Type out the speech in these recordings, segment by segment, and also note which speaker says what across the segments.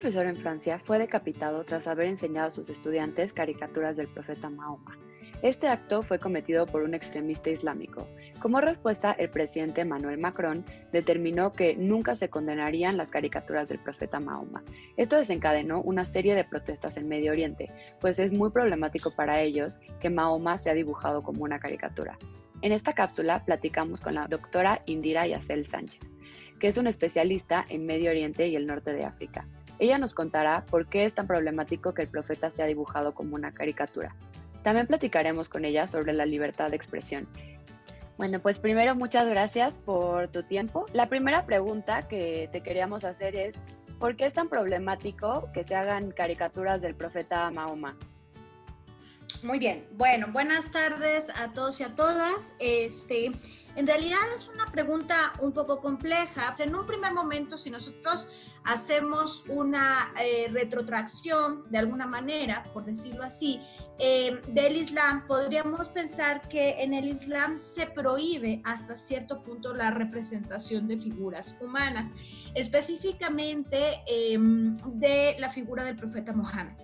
Speaker 1: Profesor en Francia fue decapitado tras haber enseñado a sus estudiantes caricaturas del profeta Mahoma. Este acto fue cometido por un extremista islámico. Como respuesta, el presidente Emmanuel Macron determinó que nunca se condenarían las caricaturas del profeta Mahoma. Esto desencadenó una serie de protestas en Medio Oriente, pues es muy problemático para ellos que Mahoma sea dibujado como una caricatura. En esta cápsula platicamos con la doctora Indira Yacel Sánchez, que es una especialista en Medio Oriente y el norte de África. Ella nos contará por qué es tan problemático que el profeta sea dibujado como una caricatura. También platicaremos con ella sobre la libertad de expresión. Bueno, pues primero muchas gracias por tu tiempo. La primera pregunta que te queríamos hacer es, ¿por qué es tan problemático que se hagan caricaturas del profeta Mahoma?
Speaker 2: Muy bien, bueno, buenas tardes a todos y a todas. En realidad es una pregunta un poco compleja. En un primer momento, si nosotros hacemos una retrotracción de alguna manera, por decirlo así, del Islam, podríamos pensar que en el Islam se prohíbe hasta cierto punto la representación de figuras humanas, específicamente de la figura del profeta Mohammed.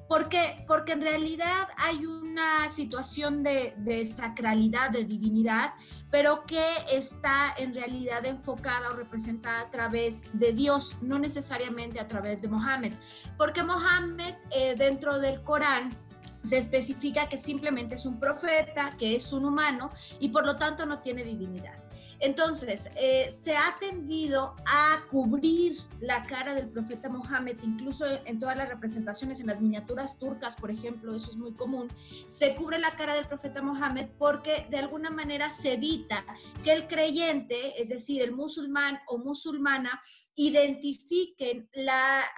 Speaker 2: ¿Por qué? Porque en realidad hay una situación de sacralidad, de divinidad, pero que está en realidad enfocada o representada a través de Dios, no necesariamente a través de Mohammed. Porque Mohammed, dentro del Corán, se especifica que simplemente es un profeta, que es un humano y por lo tanto no tiene divinidad. Entonces, se ha tendido a cubrir la cara del profeta Mohammed, incluso en todas las representaciones, en las miniaturas turcas, por ejemplo, eso es muy común, se cubre la cara del profeta Mohammed porque de alguna manera se evita que el creyente, es decir, el musulmán o musulmana, identifiquen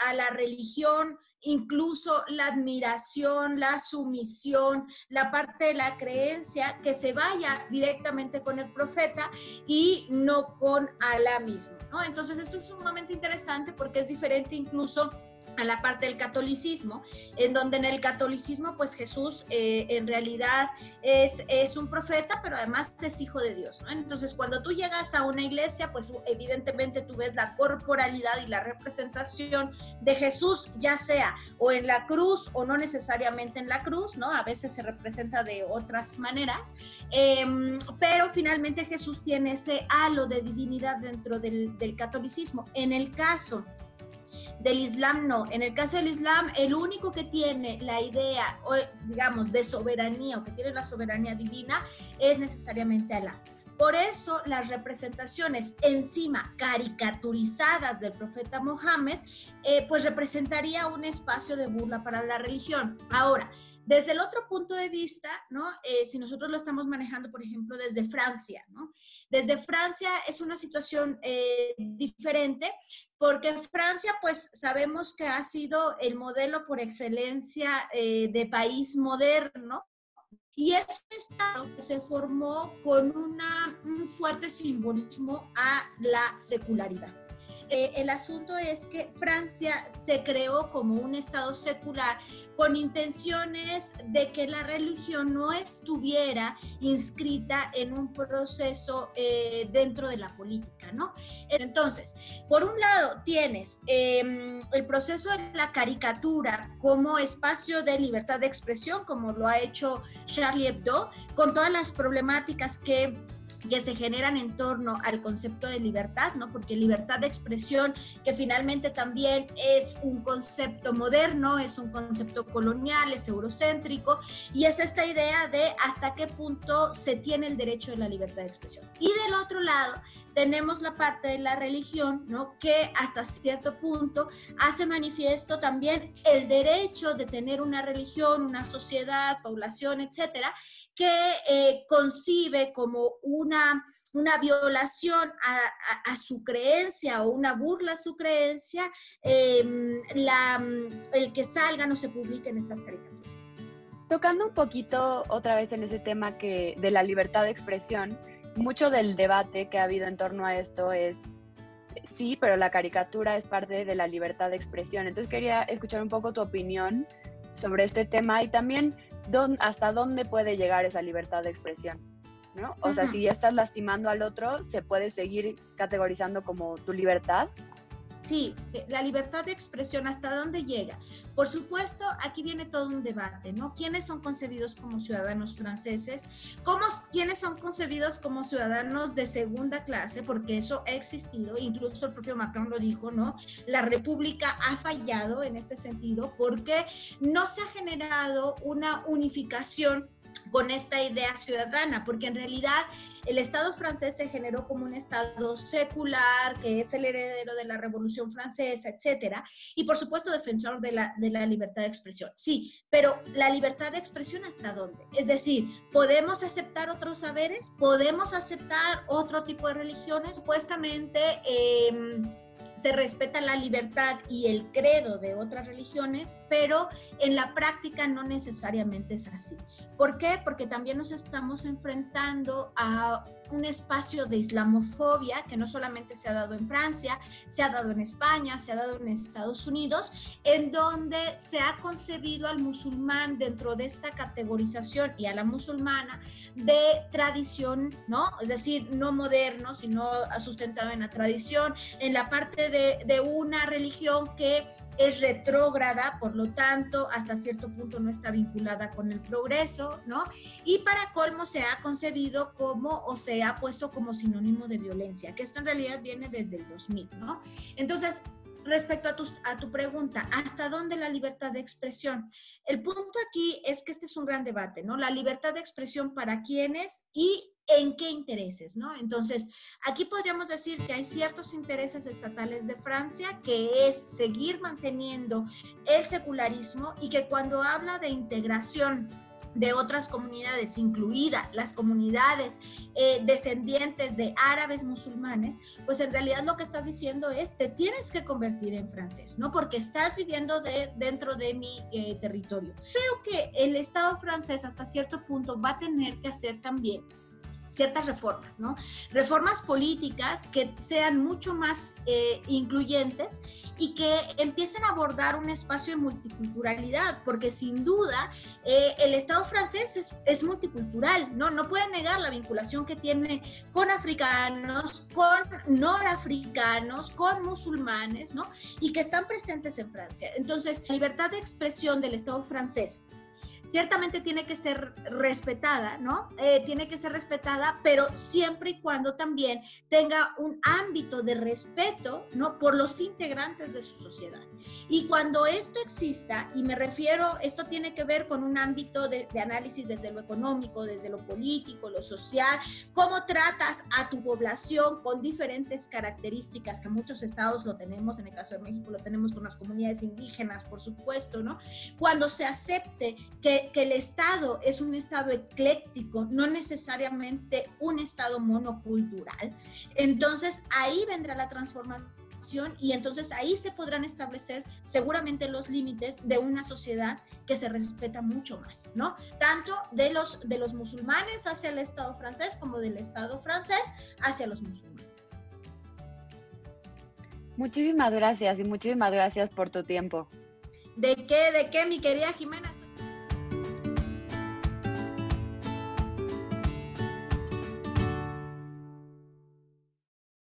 Speaker 2: a la religión, incluso la admiración, la sumisión, la parte de la creencia, que se vaya directamente con el profeta y no con Alá mismo, ¿no? Entonces esto es sumamente interesante porque es diferente incluso a la parte del catolicismo, en donde en el catolicismo pues Jesús en realidad es un profeta, pero además es hijo de Dios, ¿no? Entonces cuando tú llegas a una iglesia, pues evidentemente tú ves la corporalidad y la representación de Jesús, ya sea o en la cruz o no necesariamente en la cruz, ¿no? A veces se representa de otras maneras, pero finalmente Jesús tiene ese halo de divinidad dentro del catolicismo. En el caso del Islam no. En el caso del Islam, el único que tiene la idea, o digamos, de soberanía, o que tiene la soberanía divina, es necesariamente Alá. Por eso las representaciones encima caricaturizadas del profeta Mohammed, pues representaría un espacio de burla para la religión. Ahora, desde el otro punto de vista, ¿no? Si nosotros lo estamos manejando, por ejemplo, desde Francia, ¿no? Desde Francia es una situación diferente, porque Francia, pues sabemos que ha sido el modelo por excelencia de país moderno, y es un estado que se formó con un fuerte simbolismo a la secularidad. El asunto es que Francia se creó como un estado secular con intenciones de que la religión no estuviera inscrita en un proceso dentro de la política, ¿no? Entonces, por un lado tienes el proceso de la caricatura como espacio de libertad de expresión, como lo ha hecho Charlie Hebdo, con todas las problemáticas que se generan en torno al concepto de libertad, ¿no? Porque libertad de expresión, que finalmente también es un concepto moderno, es un concepto colonial, es eurocéntrico, y es esta idea de hasta qué punto se tiene el derecho de la libertad de expresión. Y del otro lado tenemos la parte de la religión, ¿no? Que hasta cierto punto hace manifiesto también el derecho de tener una religión, una sociedad, población, etcétera, que concibe como una violación a su creencia o una burla a su creencia, el que salgan o se publiquen estas caricaturas.
Speaker 1: Tocando un poquito otra vez en ese tema de la libertad de expresión, mucho del debate que ha habido en torno a esto es, sí, pero la caricatura es parte de la libertad de expresión. Entonces quería escuchar un poco tu opinión sobre este tema y también hasta dónde puede llegar esa libertad de expresión, ¿no? O sea, si ya estás lastimando al otro, ¿se puede seguir categorizando como tu libertad?
Speaker 2: Sí, la libertad de expresión, ¿hasta dónde llega? Por supuesto, aquí viene todo un debate, ¿no? ¿Quiénes son concebidos como ciudadanos franceses? ¿Quiénes son concebidos como ciudadanos de segunda clase? Porque eso ha existido, incluso el propio Macron lo dijo, ¿no? La República ha fallado en este sentido porque no se ha generado una unificación con esta idea ciudadana, porque en realidad el Estado francés se generó como un Estado secular, que es el heredero de la Revolución Francesa, etcétera, y por supuesto defensor de la libertad de expresión. Sí, pero la libertad de expresión, ¿hasta dónde? Es decir, ¿podemos aceptar otros saberes? ¿Podemos aceptar otro tipo de religiones? Supuestamente se respeta la libertad y el credo de otras religiones, pero en la práctica no necesariamente es así. ¿Por qué? Porque también nos estamos enfrentando a un espacio de islamofobia que no solamente se ha dado en Francia, se ha dado en España, se ha dado en Estados Unidos, en donde se ha concebido al musulmán dentro de esta categorización y a la musulmana de tradición, ¿no? Es decir, no moderno, sino sustentado en la tradición, en la parte de una religión que es retrógrada, por lo tanto, hasta cierto punto no está vinculada con el progreso, ¿no? Y para colmo se ha concebido como, o se ha puesto como sinónimo de violencia, que esto en realidad viene desde el 2000, ¿no? Entonces, respecto a tu pregunta, ¿hasta dónde la libertad de expresión? El punto aquí es que este es un gran debate, ¿no? La libertad de expresión para quiénes y en qué intereses, ¿no? Entonces, aquí podríamos decir que hay ciertos intereses estatales de Francia, que es seguir manteniendo el secularismo, y que cuando habla de integración de otras comunidades, incluidas las comunidades descendientes de árabes musulmanes, pues en realidad lo que está diciendo es, te tienes que convertir en francés, ¿no? Porque estás viviendo dentro de mi territorio. Creo que el Estado francés hasta cierto punto va a tener que hacer también ciertas reformas, ¿no? Reformas políticas que sean mucho más incluyentes y que empiecen a abordar un espacio de multiculturalidad, porque sin duda el Estado francés es multicultural, ¿no? No puede negar la vinculación que tiene con africanos, con norafricanos, con musulmanes, ¿no? Y que están presentes en Francia. Entonces, la libertad de expresión del Estado francés ciertamente tiene que ser respetada, ¿no? Tiene que ser respetada, pero siempre y cuando también tenga un ámbito de respeto, ¿no? Por los integrantes de su sociedad. Y cuando esto exista, y me refiero, esto tiene que ver con un ámbito de análisis desde lo económico, desde lo político, lo social, cómo tratas a tu población con diferentes características, que muchos estados lo tenemos, en el caso de México lo tenemos con las comunidades indígenas, por supuesto, ¿no? Cuando se acepte que el Estado es un Estado ecléctico, no necesariamente un Estado monocultural, entonces ahí vendrá la transformación y entonces ahí se podrán establecer seguramente los límites de una sociedad que se respeta mucho más, ¿no? Tanto de los musulmanes hacia el Estado francés como del Estado francés hacia los musulmanes.
Speaker 1: Muchísimas gracias y muchísimas gracias por tu tiempo.
Speaker 2: ¿De qué, mi querida Jimena?